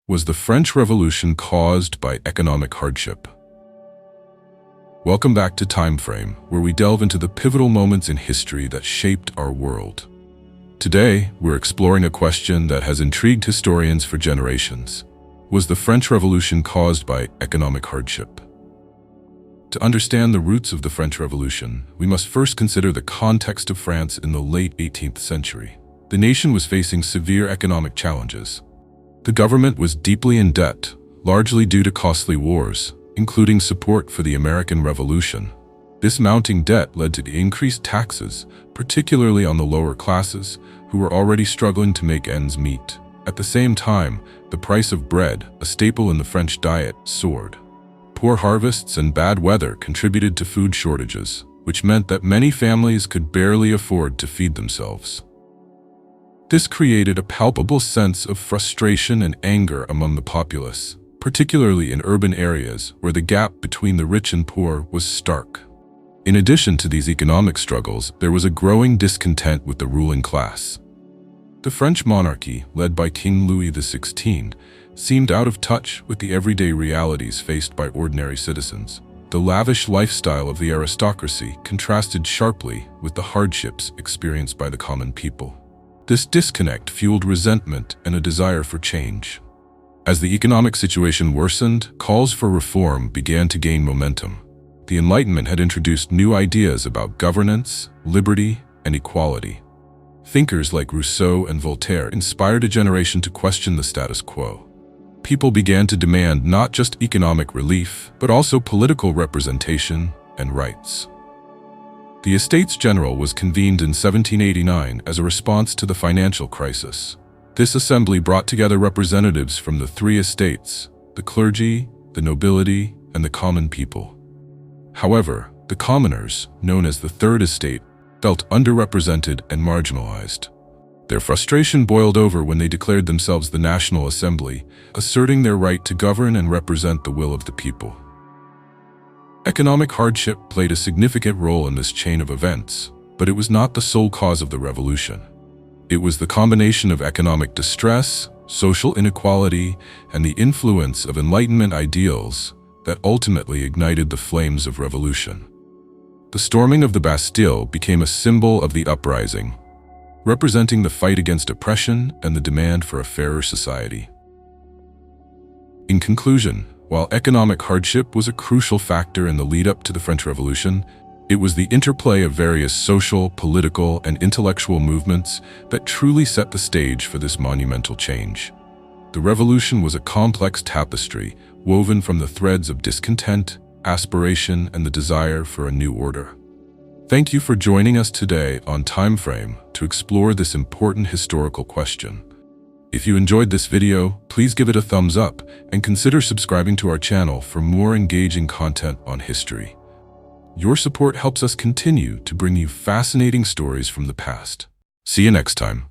Was the French Revolution caused by economic hardship? Welcome back to TimeFrame, where we delve into the pivotal moments in history that shaped our world. Today, we're exploring a question that has intrigued historians for generations. Was the French Revolution caused by economic hardship? To understand the roots of the French Revolution, we must first consider the context of France in the late 18th century. The nation was facing severe economic challenges. The government was deeply in debt, largely due to costly wars, including support for the American Revolution. This mounting debt led to increased taxes, particularly on the lower classes, who were already struggling to make ends meet. At the same time, the price of bread, a staple in the French diet, soared. Poor harvests and bad weather contributed to food shortages, which meant that many families could barely afford to feed themselves. This created a palpable sense of frustration and anger among the populace, particularly in urban areas where the gap between the rich and poor was stark. In addition to these economic struggles, there was a growing discontent with the ruling class. The French monarchy, led by King Louis XVI, seemed out of touch with the everyday realities faced by ordinary citizens. The lavish lifestyle of the aristocracy contrasted sharply with the hardships experienced by the common people. This disconnect fueled resentment and a desire for change. As the economic situation worsened, calls for reform began to gain momentum. The Enlightenment had introduced new ideas about governance, liberty, and equality. Thinkers like Rousseau and Voltaire inspired a generation to question the status quo. People began to demand not just economic relief, but also political representation and rights. The Estates General was convened in 1789 as a response to the financial crisis. This assembly brought together representatives from the three estates: the clergy, the nobility, and the common people. However, the commoners, known as the Third Estate, felt underrepresented and marginalized. Their frustration boiled over when they declared themselves the National Assembly, asserting their right to govern and represent the will of the people. Economic hardship played a significant role in this chain of events, but it was not the sole cause of the revolution. It was the combination of economic distress, social inequality, and the influence of Enlightenment ideals that ultimately ignited the flames of revolution. The storming of the Bastille became a symbol of the uprising, representing the fight against oppression and the demand for a fairer society. In conclusion, while economic hardship was a crucial factor in the lead-up to the French Revolution, it was the interplay of various social, political, and intellectual movements that truly set the stage for this monumental change. The revolution was a complex tapestry woven from the threads of discontent, aspiration, and the desire for a new order. Thank you for joining us today on TimeFrame to explore this important historical question. If you enjoyed this video, please give it a thumbs up and consider subscribing to our channel for more engaging content on history. Your support helps us continue to bring you fascinating stories from the past. See you next time.